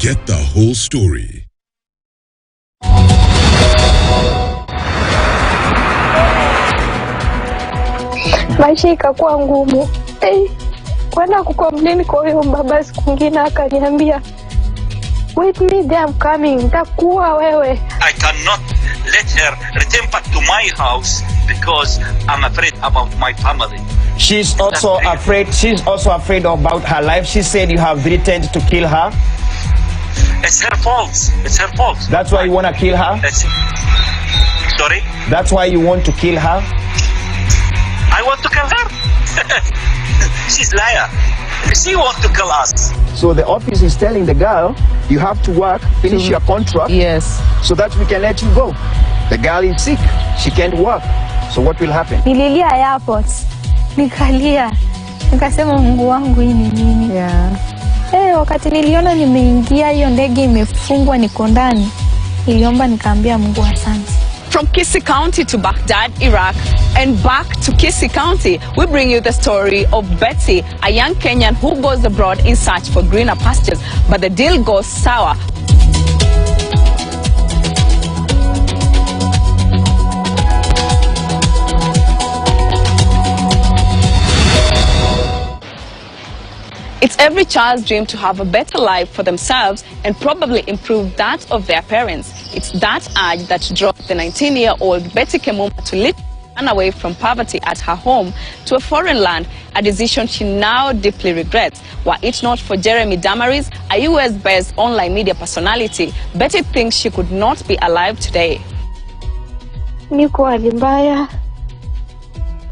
get the whole story. Maisha ikakuwa ngumu. Kwenda kukomplain kwa huyo baba siku nyingine akaniambia, "Wait me there, I'm coming. Nitakuwa wewe." I cannot let her return back to my house because I'm afraid about my family. She's also afraid about her life. She said you have threatened to kill her. It's her fault. It's her fault. That's why you want to kill her? Sorry? That's why you want to kill her? I want to kill her? She's liar. She wants to kill us. So the office is telling the girl, you have to work, finish your contract. Yes. So that we can let you go. The girl is sick. She can't work. So what will happen? Nililia airport. Nikalia. Nikasema Mungu wangu hii ni nini? Yeah. Wakati niliona nimeingia hiyo ndege imefungwa niko ndani. Niliomba nikaambia Mungu asante. From Kisii County to Baghdad, Iraq, and back to Kisii County, we bring you the story of Betty, a young Kenyan who goes abroad in search for greener pastures, but the deal goes sour. It's every child's dream to have a better life for themselves and probably improve that of their parents. It's that urge that drove the 19-year-old Betty Kemuma to live run away from poverty at her home to a foreign land, a decision she now deeply regrets. Were it not for Jeremy Damaris, a US-based online media personality, Betty thinks she could not be alive today. Niko hali mbaya.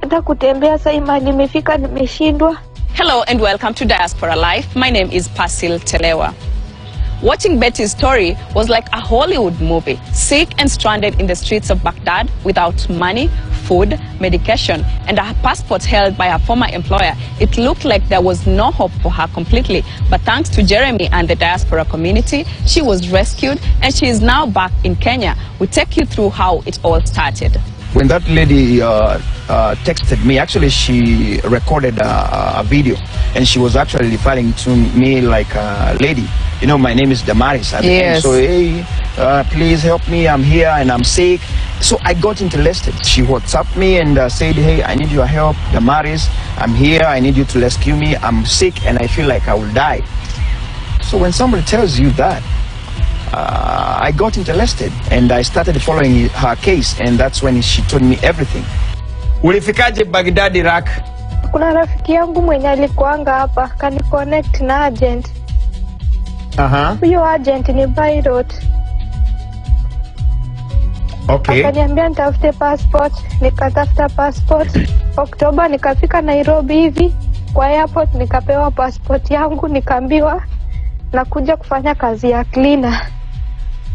Hata kutembea sasa imani nimefika nimeshindwa. Hello and welcome to Diaspora Life. My name is Pasil Telewa. Watching Betty's story was like a Hollywood movie. Sick and stranded in the streets of Baghdad without money, food, medication, and a passport held by her former employer. It looked like there was no hope for her completely. But thanks to Jeremy and the diaspora community, she was rescued and she is now back in Kenya. We'll take you through how it all started. When that lady texted me, actually she recorded a video and she was actually referring to me like a lady. You know, my name is Damaris at the end. So, hey, please help me, I'm here and I'm sick. So I got interested. She WhatsApped me and said, hey, I need your help, Damaris. I'm here, I need you to rescue me. I'm sick and I feel like I will die. So when somebody tells you that, I got interested and I started following her case, and that's when she told me everything. Ulifikaje Baghdad, Iraq? Kuna rafiki yangu mwenye alikuanga hapa, kani connect na agent. Huyo agent ni pilot. Okay. Akaniambia nitafute passport, nikatafuta passport. Oktoba nikafika Nairobi hivi, kwa airport nikapewa passport yangu, nikaambiwa nakuja kufanya kazi ya cleaner.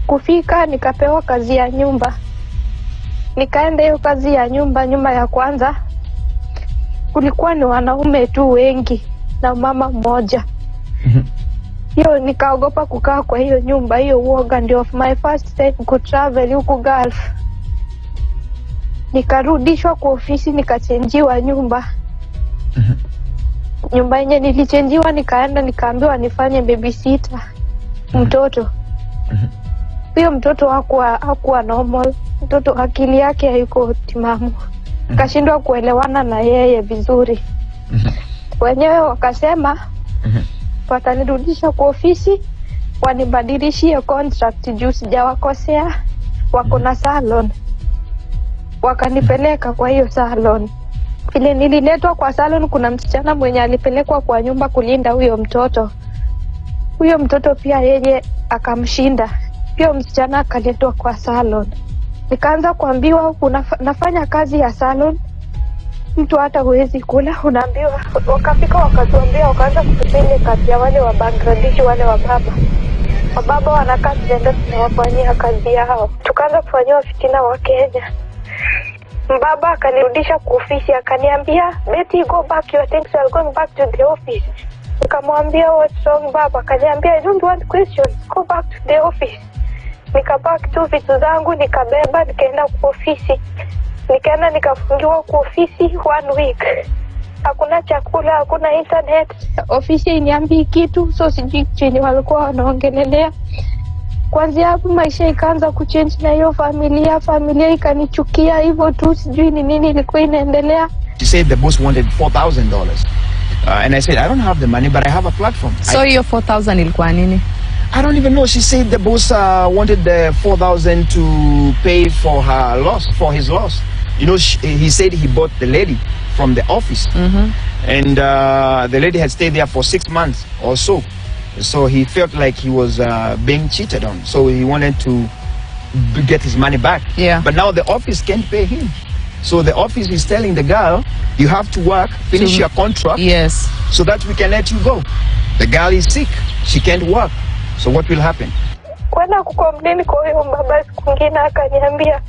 Kufika nikapewa kazi ya nyumba. Nikaenda hiyo kazi ya nyumba ya kwanza. Kulikuwa ni wanaume tu wengi na mama mmoja. Hiyo nikaogopa kukaa kwa hiyo nyumba, hiyo uoga ndio of my first time ku travel huko Gulf. Nikarudishwa kwa ofisi nikachenjiwa nyumba. Nyumba yenye nilichenjiwa nikaenda nikaambiwa nifanye babysitter mtoto. Huyo mtoto hakuwa normal. Mtoto akili yake haiko timamu. Kashindwa kuelewana na yeye vizuri. Wenyewe wakasema watanirudisha kwa ofisi, wanibadilishie contract juu sijawakosea, wako na salon. Wakanipeleka kwa hiyo salon. Vile nililetwa kwa salon, kuna msichana mwenye alipelekwa kwa nyumba kulinda huyo mtoto. Huyo mtoto pia yeye akamshinda. Hiyo msichana akaletwa kwa salon. Nikaanza kuambiwa nafanya kazi ya salon, mtu hata huwezi kula, unaambiwa. Wakafika wakatuambia, wakaanza kutupele kazi ya wale wa Bangladesh, wale wa baba. Wababa wanakaa tunaenda tunawafanyia kazi yao. Tukaanza kufanyia fitina wa Kenya. Mbaba akanirudisha kwa ofisi akaniambia, Betty, go back, your things are going back to the office. Nikamwambia, what's wrong baba? Akaniambia, I don't want questions, go back to the office. Nikabaki tu vitu zangu nikabeba nikaenda kwa ofisi. Nikaenda nikafungiwa kwa ofisi 1 week. hakuna chakula, hakuna internet. Ofisi iniambii kitu, so sijui chenye walikuwa wanaongelelea. Kwanza hapo maisha ikaanza kuchange na hiyo familia ikanichukia hivyo tu, sijui ni nini ilikuwa inaendelea. She said the boss wanted $4,000. And I said, I don't have the money, but I have a platform. So your 4,000 ilikuwa nini? I don't even know. She said the boss wanted the 4,000 to pay for her loss, for his loss. You know, he said he bought the lady from the office. And the lady had stayed there for 6 months or so. So he felt like he was being cheated on. So he wanted to get his money back. Yeah. But now the office can't pay him. So the office is telling the girl, you have to work, finish your contract. Yes. So that we can let you go. The girl is sick. She can't work. So what will happen? Kwenda kukomplain kwa huyo baba siku nyingine akaniambia,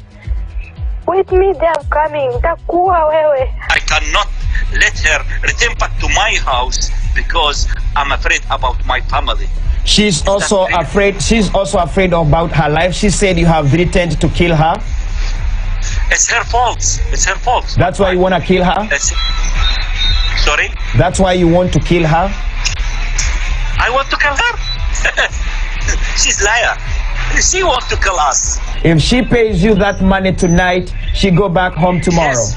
wait me there, I'm coming. Nitakuwa wewe. I cannot let her return back to my house because I'm afraid about my family. She's also afraid. She's also afraid about her life. She said you have threatened to kill her. It's her fault. It's her fault. That's why you want to kill her? Sorry? That's why you want to kill her? I want to kill her. She's liar. She wants to kill us. If she pays you that money tonight, she go back home tomorrow. Yes.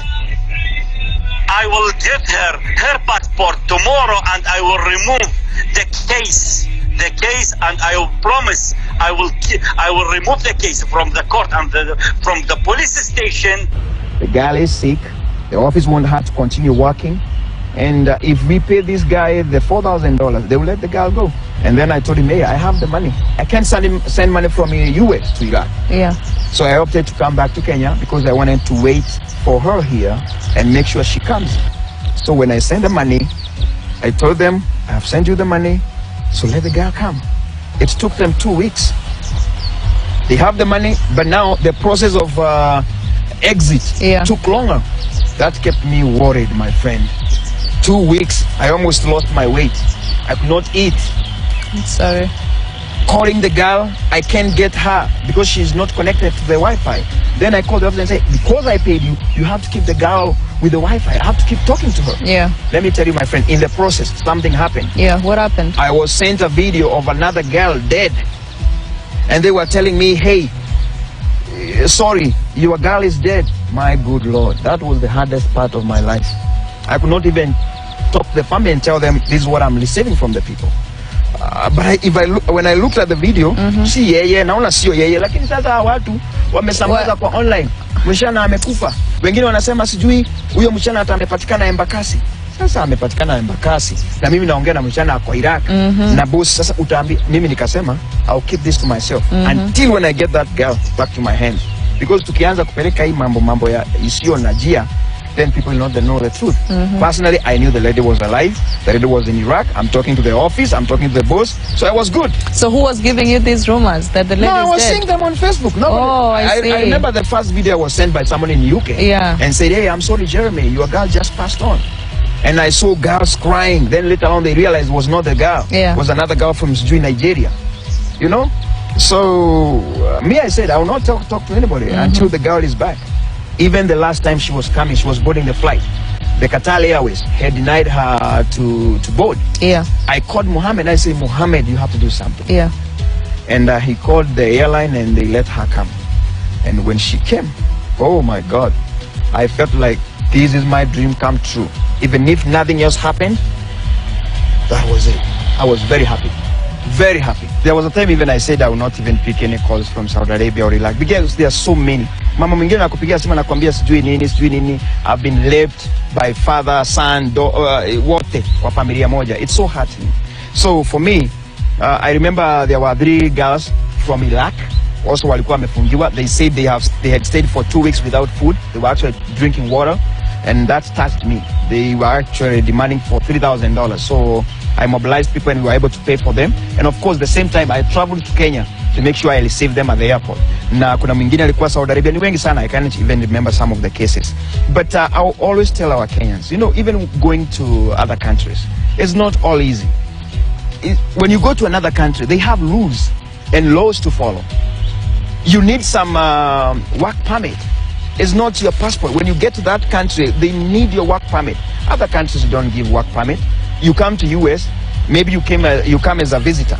I will give her passport tomorrow, and I will remove the case, and I will promise I will remove the case from the court and from the police station. The girl is sick. The office won't have to continue working. And if we pay this guy the $4,000, they will let the girl go. And then I told him, hey, I have the money. I can't send money from the US to Iraq. Yeah. So I opted to come back to Kenya because I wanted to wait for her here and make sure she comes. So when I sent the money, I told them, I have sent you the money, so let the girl come. It took them 2 weeks. They have the money, but now the process of exit took longer. That kept me worried, my friend. 2 weeks, I almost lost my weight. I could not eat. I'm sorry. Calling the girl, I can't get her because she's not connected to the Wi-Fi. Then I called the office and said, because I paid you, you have to keep the girl with the Wi-Fi. I have to keep talking to her. Yeah. Let me tell you, my friend, in the process, something happened. Yeah, what happened? I was sent a video of another girl dead. And they were telling me, hey, sorry, your girl is dead. My good Lord, that was the hardest part of my life. I could not even talk to the family and tell them this is what I'm receiving from the people. But when I looked at the video, si yeye, naona sio yeye, lakini sasa watu wamesambaza kwa online. Msichana amekufa. Wengine wanasema sijui huyo msichana atamepatikana Embakasi. Sasa amepatikana Embakasi. Na mimi naongea na msichana kwa Iraq. Na boss sasa utaambia mimi nikasema I'll keep this to myself until when I get that girl back to my hands. Because tukianza kupeleka hii mambo ya isiyo na jia, then people will not know the truth. Personally, I knew the lady was alive. The lady was in Iraq. I'm talking to the office. I'm talking to the boss. So I was good. So who was giving you these rumors that the lady is dead? No, I was seeing them on Facebook. No, oh, I see. I remember the first video was sent by someone in UK. Yeah. And said, hey, I'm sorry, Jeremy, your girl just passed on. And I saw girls crying. Then later on, they realized it was not the girl. Yeah. It was another girl from Nigeria. You know? So, me, I said, I will not talk to anybody until the girl is back. Even the last time she was coming, she was boarding the flight. The Qatar Airways had denied her to board. Yeah. I called Mohammed. I said, Mohammed, you have to do something. Yeah. And he called the airline and they let her come. And when she came, oh my God, I felt like this is my dream come true. Even if nothing else happened, that was it. I was very happy. Very happy. There was a time even I said I would not even pick any calls from Saudi Arabia or Iraq because there are so many. Mama mwingine nakupigia simu nakwambia sijui nini. I've been left by father, son, wote wa familia moja. It's so hurting. So for me, I remember there were 3 girls from Iraq. Also walikuwa wamefungiwa. They said they had stayed for 2 weeks without food. They were actually drinking water. And that touched me. They were actually demanding for $3,000. So I mobilized people and we were able to pay for them. And of course, the same time, I traveled to Kenya to make sure I received them at the airport. Na kuna mwingine alikuwa Saudi Arabia. Ni wengi sana. I can't even remember some of the cases. But I'll always tell our Kenyans, you know, even going to other countries, it's not all easy. When you go to another country, they have rules and laws to follow. You need some work permit. It's not your passport. When you get to that country, they need your work permit. Other countries don't give work permit. You come to US, maybe you come as a visitor.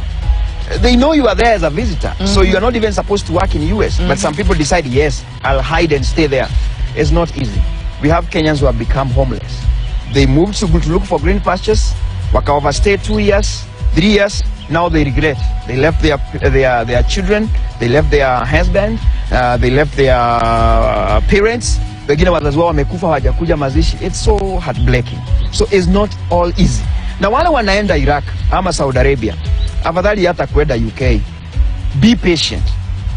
They know you are there as a visitor, so you are not even supposed to work in US. But some people decide, yes, I'll hide and stay there. It's not easy. We have Kenyans who have become homeless. They moved to look for green pastures, waka overstay 2 years, 3 years. Now they regret. They left their children, they left their husband, they left their parents. It's so heartbreaking. So it's not all easy. Na wale wanaenda Iraq ama Saudi Arabia, afadhali hata kwenda UK. Be patient.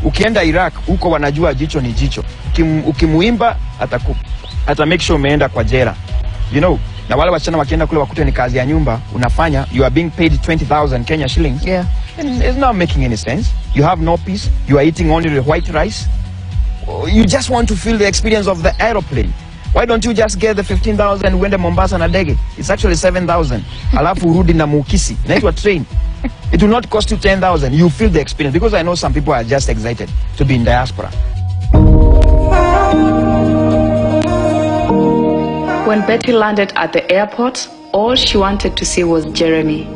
Ukienda Iraq, uko wanajua jicho ni jicho. Ukimuimba ata make sure umeenda kwa jela. You know, na wale wachana wakienda kule wakute ni kazi ya nyumba unafanya, you are being paid 20,000 Kenya shillings. Yeah. It's not making any sense. You have no peace. You are eating only the white rice. You just want to feel the experience of the aeroplane. Why don't you just get the 15,000 when the Mombasa na ndege? It's actually 7,000. Alafu urudi na mukisi. Naitwa train. It will not cost you 10,000. You feel the experience. Because I know some people are just excited to be in diaspora. When Betty landed at the airport, all she wanted to see was Jeremy.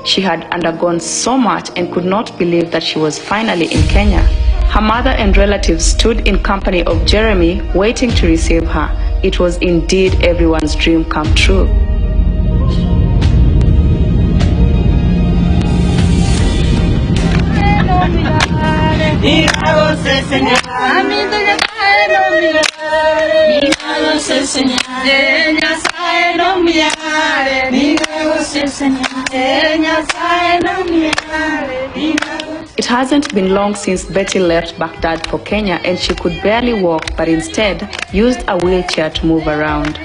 She had undergone so much and could not believe that she was finally in Kenya. Her mother and relatives stood in company of Jeremy, waiting to receive her. It was indeed everyone's dream come true. It hasn't been long since Betty left Baghdad for Kenya, and she could barely walk, but instead used a wheelchair to move around.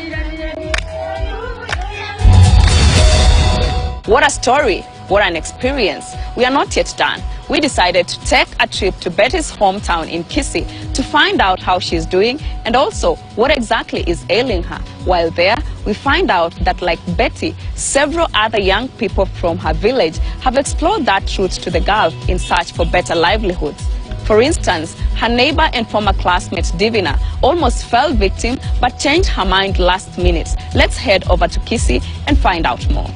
What a story! What an experience! We are not yet done. We decided to take a trip to Betty's hometown in Kisii to find out how she's doing and also what exactly is ailing her. While there, we find out that like Betty, several other young people from her village have explored that route to the Gulf in search for better livelihoods. For instance, her neighbor and former classmate Divina almost fell victim but changed her mind last minute. Let's head over to Kisii and find out more.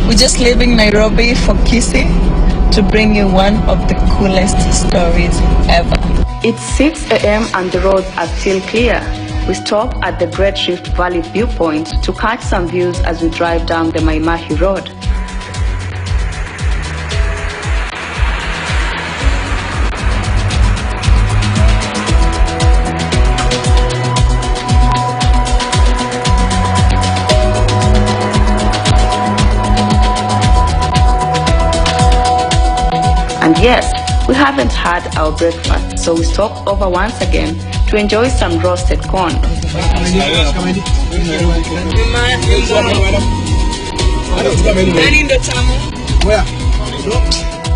We're just leaving Nairobi for Kisii to bring you one of the coolest stories ever. It's 6 a.m. and the roads are still clear. We stop at the Great Rift Valley viewpoint to catch some views as we drive down the Maimahi Road. And yes, we haven't had our breakfast, so we stop over once again to enjoy some roasted corn.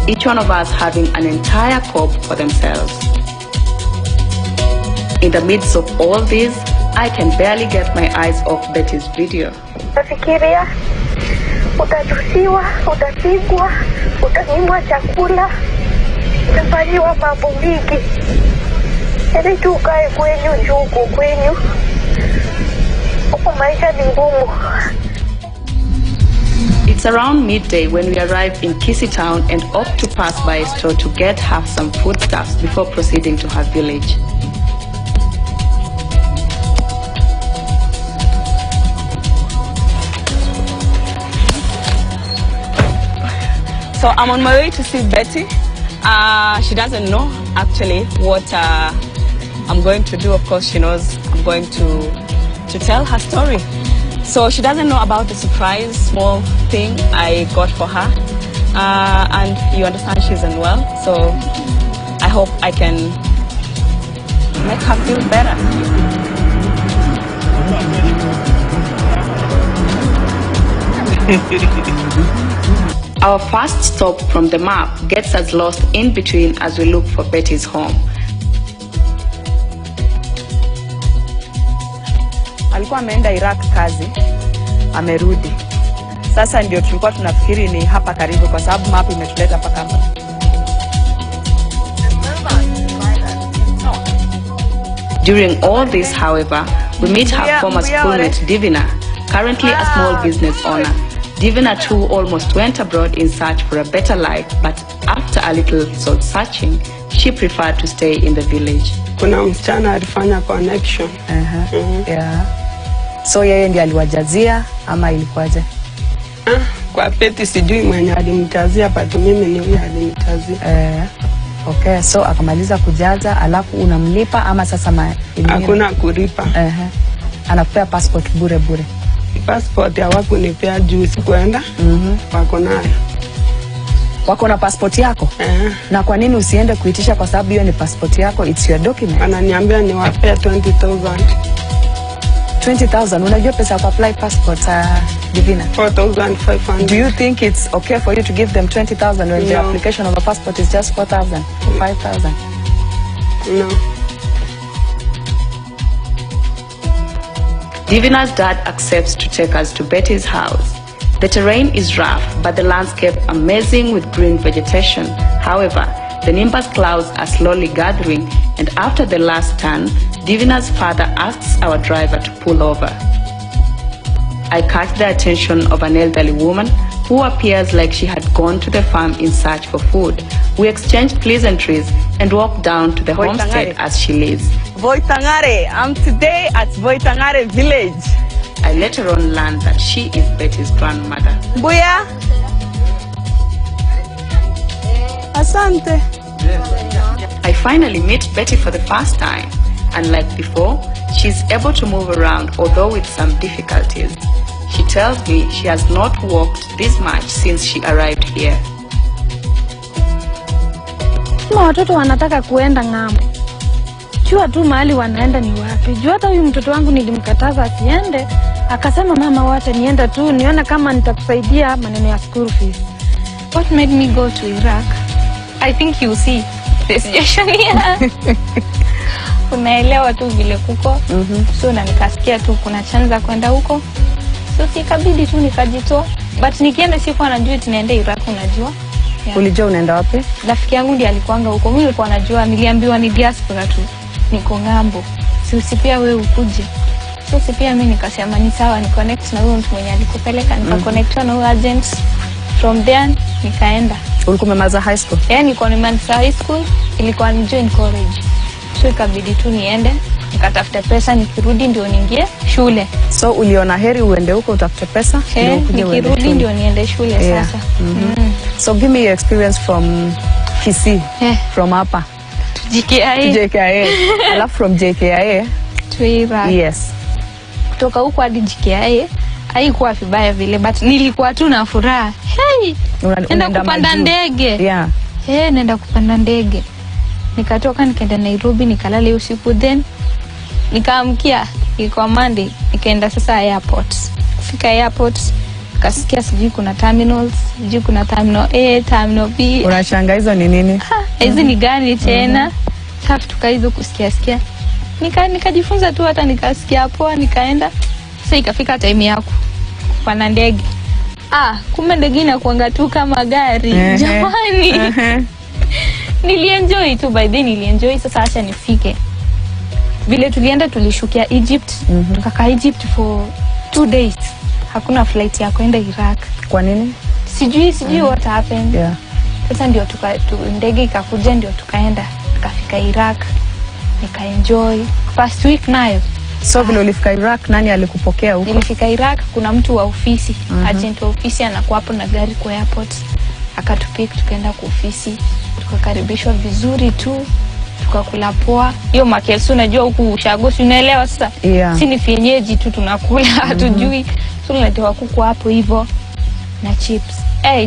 Each one of us having an entire cob for themselves. In the midst of all this, I can barely get my eyes off Betty's video. Utafikiria, utatusiwa, utapigwa, utanyimwa chakula, utafanyiwa mambo mingi. Heri tu ukae kwenyu, njuku kwenyu. Huko maisha ni ngumu. It's around midday when we arrive in Kisii town and opt to pass by a store to have some foodstuffs before proceeding to her village. So I'm on my way to see Betty. She doesn't know actually what I'm going to do. Of course, she knows I'm going to tell her story. So she doesn't know about the surprise small thing I got for her. And you understand she's unwell. So I hope I can make her feel better. Our first stop from the map gets us lost in between as we look for Betty's home. Alikuwa ameenda Iraq kazi, amerudi. Sasa ndio tulikuwa tunafikiri ni hapa karibu kwa sababu map imetuleta mpaka hapa. During all this, however, we meet her former schoolmate Divina, currently a small business owner. Divina too almost went abroad in search for a better life, but after a little soul searching, she preferred to stay in the village. Kuna msichana alifanya connection. Yeah. So yeye ndiye aliwajazia ama ilikuwaje? Kwa peti sijui mwenye alimjazia, but mimi ni yeye alimjazia. Okay, so akamaliza kujaza, alafu unamlipa ama sasa hakuna kulipa? Anakupea passport bure bure. Passport hawakunipea juu sikuenda. Wako nayo. Wako na passport yako? Na kwa nini usiende kuitisha? Kwa sababu hiyo ni passport yako, it's your document. Ananiambia niwapea 20,000. 20,000, unajua pesa kwa apply passport Divina? 4,500. Do you think it's okay for you to give them 20,000 when the application of a passport is just 4,000 or 5,000? No. Divina's dad accepts to take us to Betty's house. The terrain is rough, but the landscape amazing with green vegetation. However, the nimbus clouds are slowly gathering, and after the last turn, Divina's father asks our driver to pull over. I catch the attention of an elderly woman who appears like she had gone to the farm in search for food. We exchange pleasantries and walk down to the homestead as she lives. Voitangare, I'm today at Voitangare village. I later on learned that she is Betty's grandmother. Buya. Asante. I finally meet Betty for the first time. Unlike before, she's able to move around, although with some difficulties. She tells me she has not walked this much since she arrived here. Watoto wanataka kuenda ng'ambo. Jua tu mahali wanaenda ni wapi. Jua hata huyu mtoto wangu nilimkataza asiende, akasema mama wacha nienda tu nione kama nitakusaidia maneno ya school fees. What made me go to Iraq? I think you see the situation here. Unaelewa tu vile kuko. So na nikasikia tu kuna chance kwenda huko. So sikabidi tu nikajitoa. But nikienda siku anajua tunaenda Iraq, unajua. Yeah. Ulijua unaenda wapi? Rafiki yangu ndiye alikuanga huko. Mimi nilikuwa najua, niliambiwa ni diaspora tu. Niko ngambo. Si pia wewe ukuje. So pia mimi nikasema ni sawa, ni connect na huyo mtu mwenye alikupeleka, nika connect na huyo agent. From there nikaenda. Ulikuwa umemaliza high school? Nilikuwa nimemaliza high school, ilikuwa ni join college. So ikabidi tu niende, nikatafuta pesa, nikirudi ndio niingie shule. So uliona heri uende huko utafute pesa ndio nikirudi ndio niende shule sasa. So give me your experience from Kisii, from hapa JKIA. Alafu from JKIA to Iraq. Yes. Kutoka huko hadi JKIA haikuwa vibaya vile, but nilikuwa tu na furaha. Nenda kupanda ndege. Yeah. Nenda kupanda ndege. Nikatoka nikaenda Nairobi, nikalala usiku, then nikaamkia ilikuwa Monday, nikaenda sasa airport. Kufika airport kasikia sijui kuna terminals, sijui kuna terminal A, terminal B. Unashanga hizo ni nini? Hizi ni gani tena? Safi tukaizo kusikia. Nikajifunza tu, hata nikasikia poa, nikaenda. Sasa ikafika time yako kupanda ndege. Kumbe ndege inakuanga tu kama gari. Jamani. Nilienjoy tu, by then nilienjoy. Sasa acha nifike. Vile tulienda tulishukia Egypt. Tukakaa Egypt for 2 days. Hakuna flight ya kwenda Iraq. Kwa nini? Sijui what happened. Yeah. Sasa ndio ndege ikakuja, ndio tukaenda. Tukafika Iraq. Nikaenjoy. First week nayo. So vile ulifika Iraq, nani alikupokea huko? Nilifika Iraq, kuna mtu wa ofisi, agent wa ofisi anakuwa hapo na gari kwa airport. Akatupika tukaenda kwa ofisi. Tukakaribishwa vizuri tu. Tukakula poa. Hiyo makelsu unajua huku ushagosi, unaelewa sasa? Yeah. Si ni fienyeji tu tunakula, hatujui. Tunaletewa kuku hapo hivyo na chips.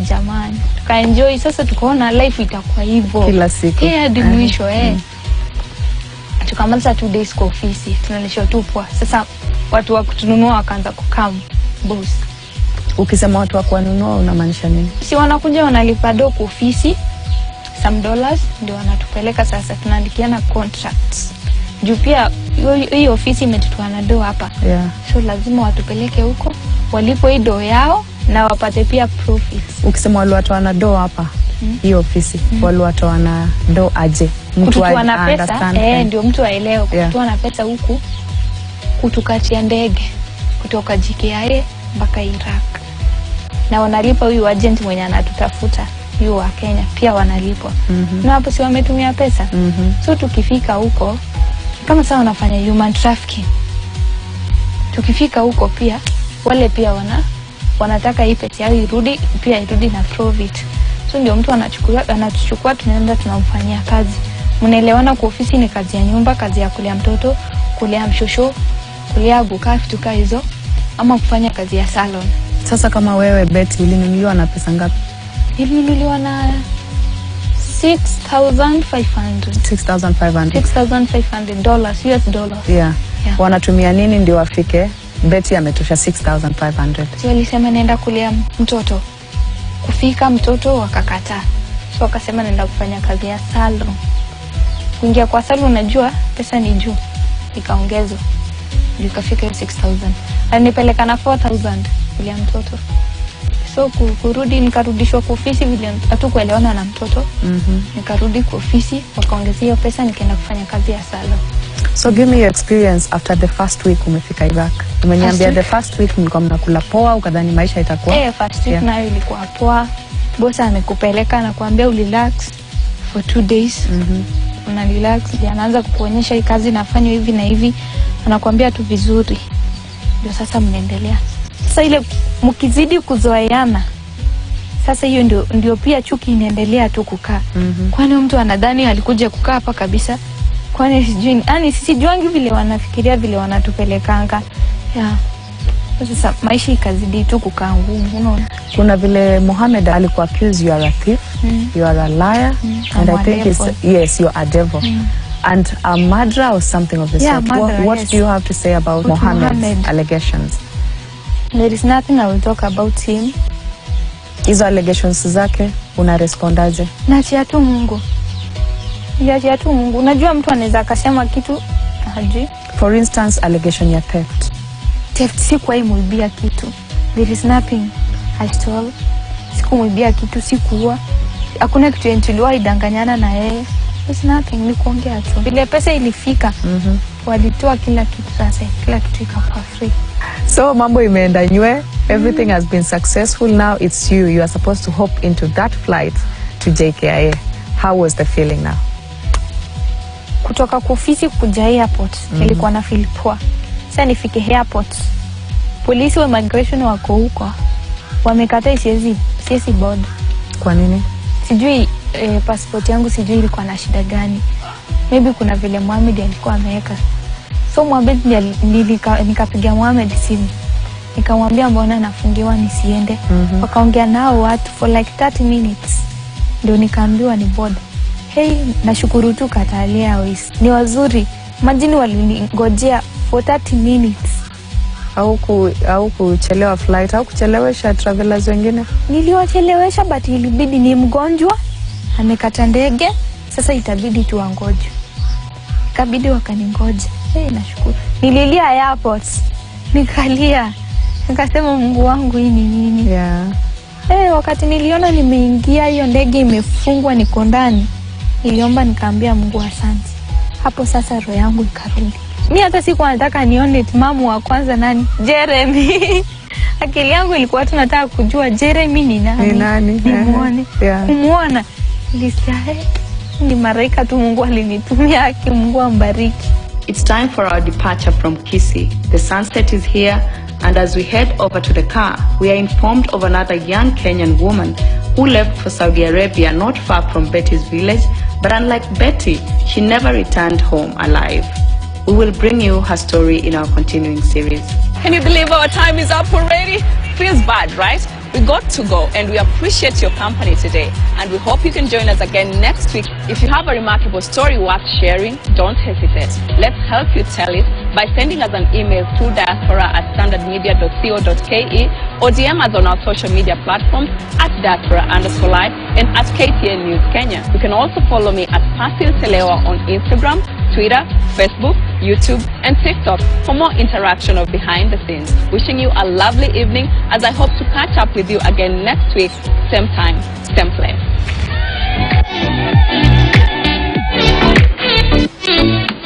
Jamani, tukaenjoy. Sasa tukaona life itakuwa hivyo kila siku. Hadi mwisho tukamaliza 2 days kwa ofisi. Tunalisha tupwa. Sasa watu wa kutununua wakaanza kukam boss. Ukisema watu wa kununua unamaanisha nini? Si wanakuja wanalipa do kwa ofisi some dollars, ndio wanatupeleka. Sasa tunaandikiana contracts. Juu pia hiyo ofisi imetutoa na do hapa. Yeah. So lazima watupeleke huko, walipo hii do yao na wapate pia profits. Ukisema wale watu wana do hapa hiyo ofisi, wale watu wana do aje? kututua na pesa, ndio mtu aelewe kututua na pesa huku kutukatia ndege kutoka JKIA mpaka Iraq. Na wanalipa huyu agent mwenye anatutafuta, huyu wa Kenya pia wanalipwa. Na hapo si wametumia pesa. So tukifika huko kama sasa wanafanya human trafficking. Tukifika huko pia wale pia wanataka hii pesa yao irudi na profit. So ndio mtu anachukua tunaenda tunamfanyia kazi. Mnaelewana kwa ofisi ni kazi ya nyumba, kazi ya kulea mtoto, kulea mshosho, kulea buka vitu hizo ama kufanya kazi ya salon. Sasa kama wewe Betty ulinunuliwa na pesa ngapi? Nilinunuliwa na $6,500 US dollars. Yeah. Wanatumia nini ndio wafike Betty ametosha 6,500? Sio alisema naenda kulea mtoto. Kufika mtoto wakakataa. So wakasema naenda kufanya kazi ya salon. Kuingia kwa salon unajua pesa ni juu. Ikaongezwa. Nikafika 6,000. Alinipeleka na 4,000 kulea mtoto. So nikarudishwa kwa ofisi vile hatukuelewana na mtoto. Nikarudi kwa ofisi wakaongezea hiyo pesa nikaenda kufanya kazi ya salon. So give me your experience after the first week umefika Iraq. Umeniambia the first week mlikuwa mnakula poa ukadhani maisha itakuwa? First week nayo ilikuwa poa. Boss amekupeleka na kuambia relax for 2 days. Una relax, anaanza kukuonyesha hii kazi nafanya hivi na hivi. Anakuambia tu vizuri. Ndio sasa mnaendelea. Sasa ile mkizidi kuzoeana. Sasa hiyo ndio pia chuki inaendelea tu kukaa. Kwani mtu anadhani alikuja kukaa hapa kabisa? Kwani sijui, sijuangi vile wanafikiria vile wanatupelekanga. Sasa maisha ikazidi tu kukaa ngumu, unaona. Kuna vile Mohammed alikuwa accused you are a thief, you are a liar, and I think yes, you are a devil. And a murderer or something of the sort. What do you have to say about Mohammed's allegations? There is nothing I will talk about him. Hizo allegations zake unarespondaje? Naachia tu Mungu. Naachia tu Mungu. Unajua mtu anaweza akasema kitu hajui. For instance, allegation ya theft. Theft si kwa imwibia kitu. There is nothing I stole. Sikumwibia kitu, sikuua. Hakuna kitu yentuliwa idanganyana na yeye. There's nothing, ni kuongea tu. Vile pesa ilifika, walitoa kila kitu sasa. Kila kitu ikakuwa free. So mambo imeenda nywe. Everything has been successful. Now it's you. You are supposed to hop into that flight to JKIA. How was the feeling now? Kutoka kwa ofisi kuja airport, nilikuwa na feel poa. Sasa nifike airport. Polisi wa migration wako huko. Wamekataa siezi board. Kwa nini? Sijui passport yangu sijui ilikuwa na shida gani. Maybe kuna vile Mohamed alikuwa ameweka. So Mohamed nikapigia Mohamed simu. Nikamwambia mbona nafungiwa nisiende. Wakaongea nao watu for like 30 minutes. Ndio nikaambiwa ni board. Hey, nashukuru tu Qatar Airways. Ni wazuri. Imagine waliningojea for 30 minutes. Au kuchelewa flight au kuchelewesha travelers wengine? Niliwachelewesha but ilibidi ni mgonjwa. Amekata ndege. Sasa itabidi tu angoje. Ikabidi wakaningoja. Hey, nashukuru. Nililia airport. Nikalia. Nikasema Mungu wangu hii ni nini? Wakati niliona nimeingia hiyo ndege imefungwa niko ndani. Niliomba nikaambia Mungu asante. Hapo sasa roho yangu ikarudi. Mimi hata sikuwa nataka nione timamu wa kwanza nani? Jeremy. Akili yangu ilikuwa tu nataka kujua Jeremy ni nani? Nimuone. Kumuona. Ni malaika tu Mungu alinitumia aki Mungu ambariki. It's time for our departure from Kisii. The sunset is here, and as we head over to the car, we are informed of another young Kenyan woman who left for Saudi Arabia not far from Betty's village, but unlike Betty, she never returned home alive. We will bring you her story in our continuing series. Can you believe our time is up already? Feels bad, right? We got to go, and we appreciate your company today, and we hope you can join us again next week. If you have a remarkable story worth sharing, don't hesitate. Let's help you tell it by sending us an email to diaspora@standardmedia.co.ke or DM us on our social media platforms @diaspora_life and @KTN News Kenya. You can also follow me at Pasil Telewa on Instagram, Twitter, Facebook, YouTube, and TikTok for more interaction of behind the scenes. Wishing you a lovely evening as I hope to catch up with you again next week, same time, same place. Life.